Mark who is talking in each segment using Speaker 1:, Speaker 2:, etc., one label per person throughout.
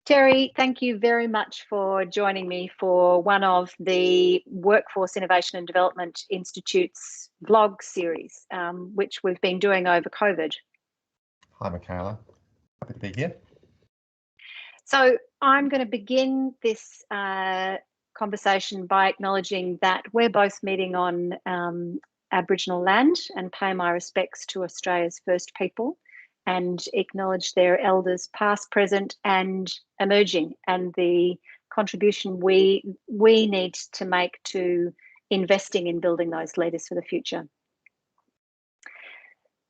Speaker 1: Terry, thank you very much for joining me for one of the Workforce Innovation and Development Institute's vlog series, which we've been doing over COVID.
Speaker 2: Hi, Micaela. Happy to be here.
Speaker 1: So I'm going to begin this conversation by acknowledging that we're both meeting on Aboriginal land and pay my respects to Australia's First People and acknowledge their elders past, present and emerging, and the contribution we need to make to investing in building those leaders for the future.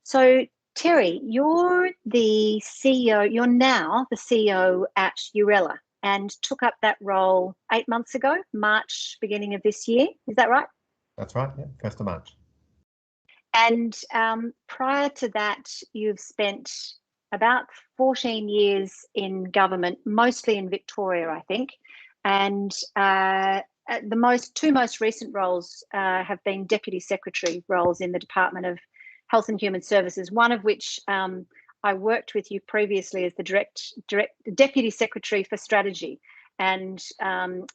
Speaker 1: So Terry, you're the CEO, you're now the CEO at Yooralla and took up that role 8 months ago, March, beginning of this year. Is that right?
Speaker 2: That's right, yeah, 1st of March.
Speaker 1: And prior to that, you've spent about 14 years in government, mostly in Victoria, I think. And the two most recent roles have been Deputy Secretary roles in the Department of Health and Human Services, one of which I worked with you previously as the Deputy Secretary for Strategy. And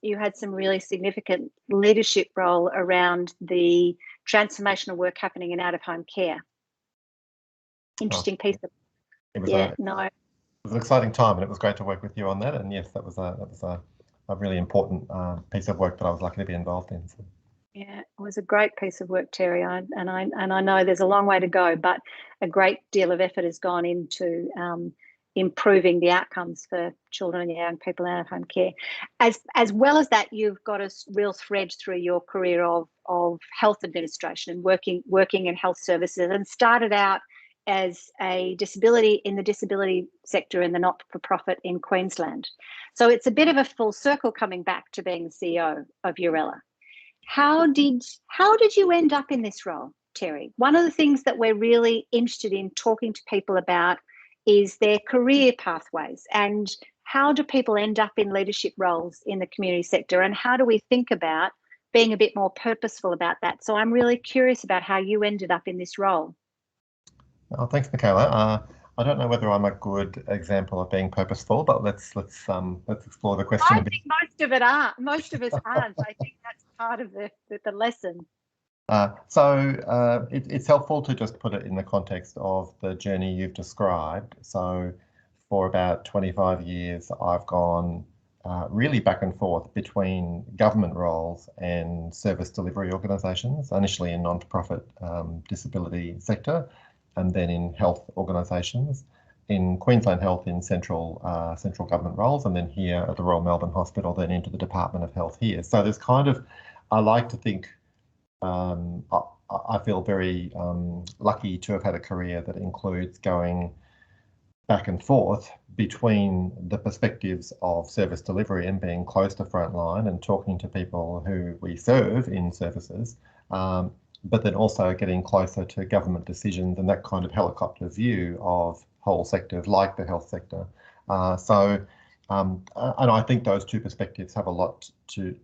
Speaker 1: you had some really significant leadership role around the transformational work happening in out-of-home care. Interesting piece of
Speaker 2: it was an exciting time, and it was great to work with you on that. And yes, that was a really important piece of work that I was lucky to be involved in. So.
Speaker 1: Yeah, it was a great piece of work, Terry. I know there's a long way to go, but a great deal of effort has gone into improving the outcomes for children and young people out of home care. As well as that, you've got a real thread through your career of health administration and working in health services, and started out as a disability sector in the not-for-profit in Queensland. So it's a bit of a full circle coming back to being the CEO of Yooralla. How did you end up in this role, Terry? One of the things that we're really interested in talking to people about is their career pathways, and how do people end up in leadership roles in the community sector, and how do we think about being a bit more purposeful about that? So I'm really curious about how you ended up in this role.
Speaker 2: Oh, thanks, Micaela. I don't know whether I'm a good example of being purposeful, but let's explore the question a bit.
Speaker 1: I think most of us aren't. I think that's part of the lesson.
Speaker 2: It's helpful to just put it in the context of the journey you've described. So for about 25 years, I've gone really back and forth between government roles and service delivery organisations, initially in non-profit disability sector, and then in health organisations, in Queensland Health in central government roles, and then here at the Royal Melbourne Hospital, then into the Department of Health here. So there's I like to think, I feel very lucky to have had a career that includes going back and forth between the perspectives of service delivery and being close to frontline and talking to people who we serve in services, but then also getting closer to government decisions and that kind of helicopter view of whole sectors like the health sector. And I think those two perspectives have a lot to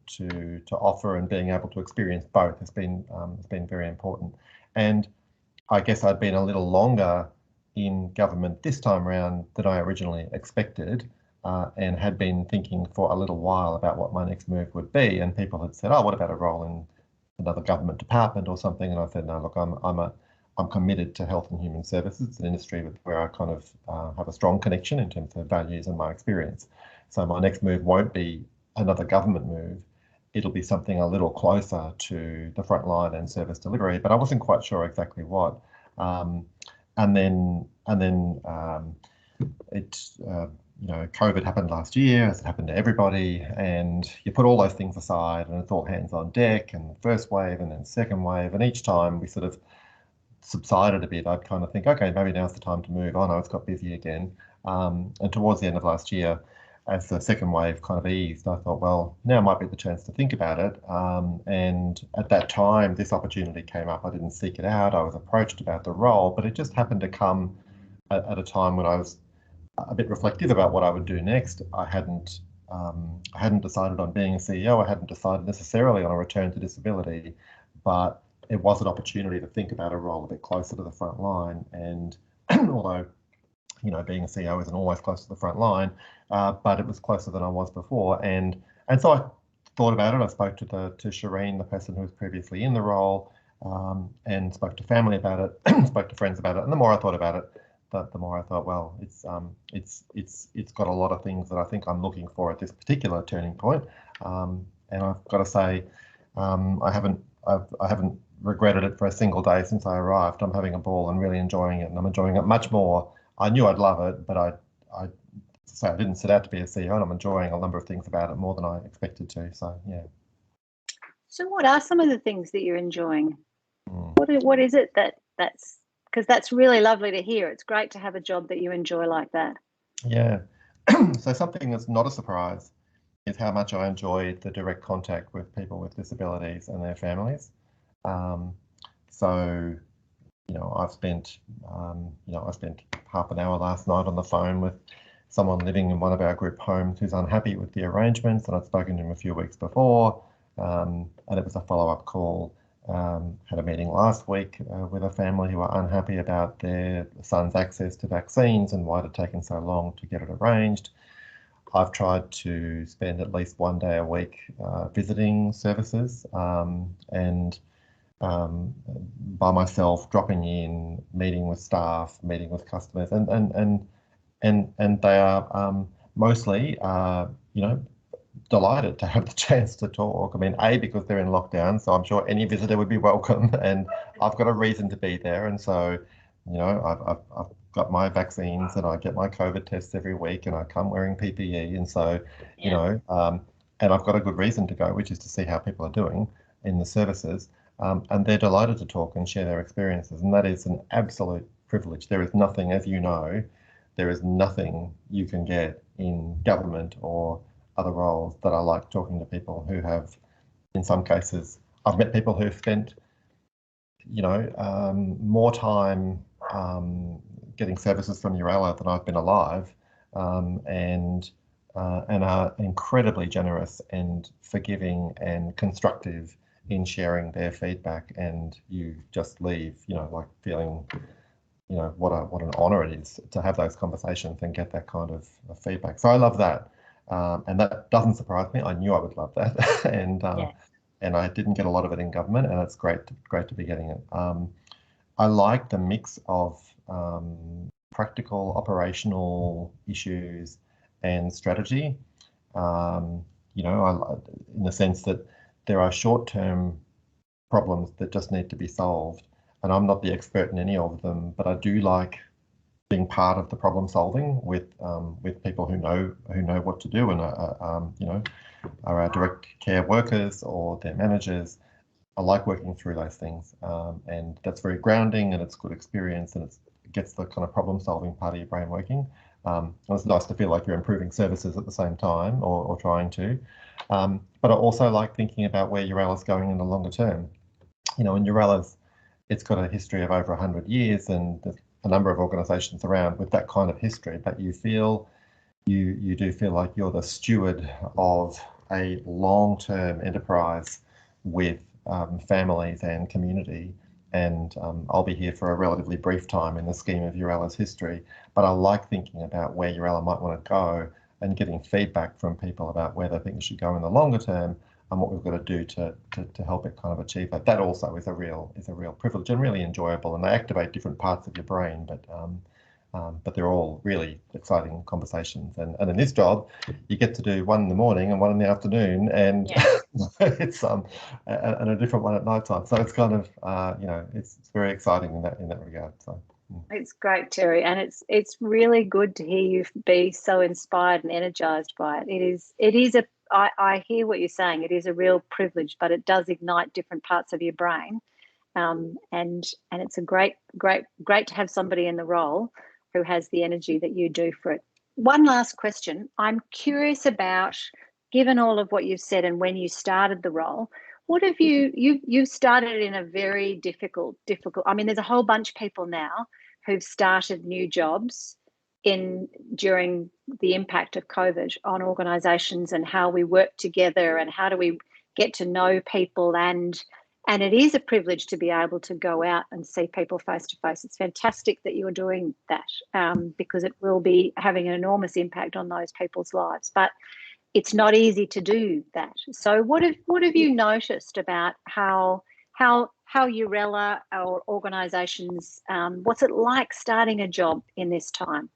Speaker 2: offer, and being able to experience both has been very important. And I guess I'd been a little longer in government this time around than I originally expected, and had been thinking for a little while about what my next move would be. And people had said, "Oh, what about a role in another government department or something?" And I said, "No, look, I'm committed to health and human services. It's an industry where I kind of have a strong connection in terms of values and my experience. So my next move won't be another government move. It'll be something a little closer to the front line and service delivery," but I wasn't quite sure exactly what. COVID happened last year, as it happened to everybody, and you put all those things aside, and it's all hands on deck, and the first wave, and then second wave, and each time we sort of subsided a bit, I'd kind of think, okay, maybe now's the time to move on. Oh, it's got busy again. And towards the end of last year, as the second wave kind of eased, I thought, well, now might be the chance to think about it. And at that time, this opportunity came up. I didn't seek it out. I was approached about the role, but it just happened to come at a time when I was a bit reflective about what I would do next. I hadn't decided on being a CEO. I hadn't decided necessarily on a return to disability, but it was an opportunity to think about a role a bit closer to the front line. And although being a CEO isn't always close to the front line, but it was closer than I was before. And so I thought about it. I spoke to Shireen, the person who was previously in the role, and spoke to family about it, spoke to friends about it. And the more I thought about it, the more I thought, well, it's got a lot of things that I think I'm looking for at this particular turning point. And I've got to say, I haven't regretted it for a single day since I arrived. I'm having a ball and really enjoying it, and I'm enjoying it much more. I knew I'd love it, but I didn't set out to be a CEO, and I'm enjoying a number of things about it more than I expected to. So yeah.
Speaker 1: So what are some of the things that you're enjoying?
Speaker 2: Mm.
Speaker 1: What is it that's because that's really lovely to hear. It's great to have a job that you enjoy like that.
Speaker 2: Yeah. So something that's not a surprise is how much I enjoy the direct contact with people with disabilities and their families. So, I've spent half an hour last night on the phone with someone living in one of our group homes who's unhappy with the arrangements, and I'd spoken to him a few weeks before, and it was a follow-up call. Had a meeting last week with a family who are unhappy about their son's access to vaccines and why it had taken so long to get it arranged. I've tried to spend at least one day a week visiting services and by myself, dropping in, meeting with staff, meeting with customers, and they are mostly, delighted to have the chance to talk. I mean, because they're in lockdown, so I'm sure any visitor would be welcome, and I've got a reason to be there, and so, I've got my vaccines and I get my COVID tests every week, and I come wearing PPE, and so, and I've got a good reason to go, which is to see how people are doing in the services, and they're delighted to talk and share their experiences, and that is an absolute privilege. There is nothing, as you know, there is nothing you can get in government or other roles that I like talking to people who have, in some cases, I've met people who've spent, more time getting services from Yooralla than I've been alive, and are incredibly generous and forgiving and constructive in sharing their feedback, and you just leave, like feeling, what an honour it is to have those conversations and get that kind of feedback. So I love that. And that doesn't surprise me. I knew I would love that, and I didn't get a lot of it in government, and it's great to be getting it. I like the mix of practical, operational issues and strategy. In the sense that there are short-term problems that just need to be solved, and I'm not the expert in any of them, but I do like being part of the problem solving with people who know what to do and are our direct care workers or their managers. I like working through those things, and that's very grounding, and it's good experience, and it gets the kind of problem solving part of your brain working. And it's nice to feel like you're improving services at the same time, or trying to. But I also like thinking about where Yooralla's going in the longer term. And Yooralla's, it's got a history of over 100 years, and there's a number of organisations around with that kind of history, but you do feel like you're the steward of a long-term enterprise with families and community, and I'll be here for a relatively brief time in the scheme of Yooralla's history, but I like thinking about where Yooralla might want to go and getting feedback from people about where they think it should go in the longer term, and what we've got to do to help it kind of achieve that. That also is a real privilege and really enjoyable, and they activate different parts of your brain, but they're all really exciting conversations. And in this job, you get to do one in the morning and one in the afternoon, and it's and a different one at night time. So it's kind of it's very exciting in that regard. So.
Speaker 1: It's great, Terry, and it's really good to hear you be so inspired and energised by it. It is I hear what you're saying. It is a real privilege, but it does ignite different parts of your brain, and it's a great to have somebody in the role who has the energy that you do for it. One last question. I'm curious about, given all of what you've said and when you started the role, what have you've started in a very difficult, I mean, there's a whole bunch of people now who've started new jobs during the impact of COVID on organisations and how we work together and how do we get to know people and And it is a privilege to be able to go out and see people face to face. It's fantastic that you're doing that, because it will be having an enormous impact on those people's lives. But it's not easy to do that. So what have you noticed about how Yooralla or organisations, what's it like starting a job in this time?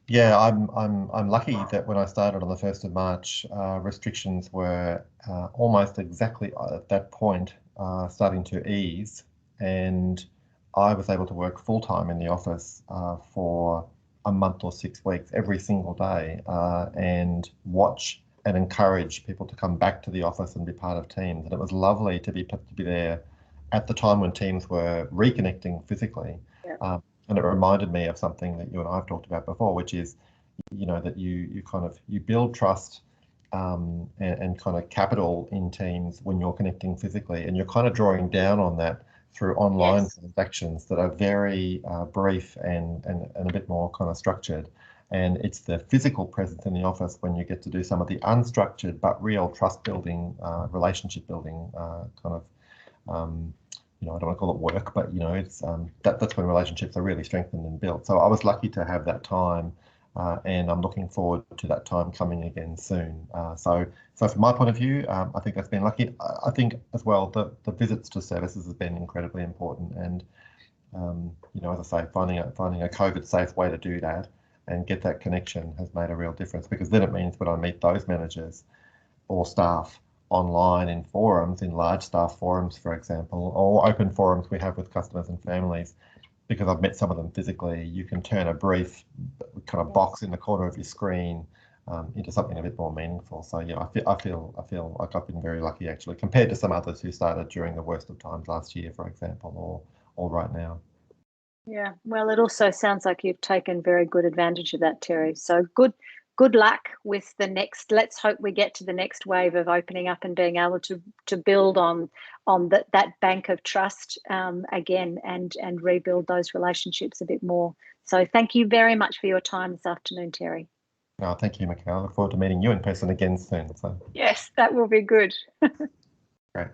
Speaker 2: Yeah, I'm lucky that when I started on the 1st of March, restrictions were almost exactly at that point starting to ease, and I was able to work full time in the office for a month or 6 weeks every single day, and watch and encourage people to come back to the office and be part of teams. And it was lovely to be there at the time when teams were reconnecting physically.
Speaker 1: Yeah.
Speaker 2: And it reminded me of something that you and I have talked about before, which is, that you build trust and kind of capital in teams when you're connecting physically, and you're kind of drawing down on that through online
Speaker 1: Yes.
Speaker 2: transactions that are very brief and a bit more kind of structured. And it's the physical presence in the office when you get to do some of the unstructured but real trust building, relationship building kind of I don't want to call it work, but it's that's when relationships are really strengthened and built. So I was lucky to have that time, and I'm looking forward to that time coming again soon. So from my point of view, I think that's been lucky. I think as well the visits to services has been incredibly important, and as I say, finding a COVID safe way to do that and get that connection has made a real difference, because then it means when I meet those managers or staff online in forums, in large staff forums, for example, or open forums we have with customers and families, because I've met some of them physically, you can turn a brief kind of box in the corner of your screen into something a bit more meaningful. So yeah, I feel like I've been very lucky actually, compared to some others who started during the worst of times last year, for example, or right now.
Speaker 1: Yeah, well, it also sounds like you've taken very good advantage of that, Terry. So good luck with the next. Let's hope we get to the next wave of opening up and being able to build on that bank of trust again, and rebuild those relationships a bit more. So thank you very much for your time this afternoon, Terry.
Speaker 2: Oh, thank you, Micaela. I look forward to meeting you in person again soon. So
Speaker 1: Yes, that will be good.
Speaker 2: great.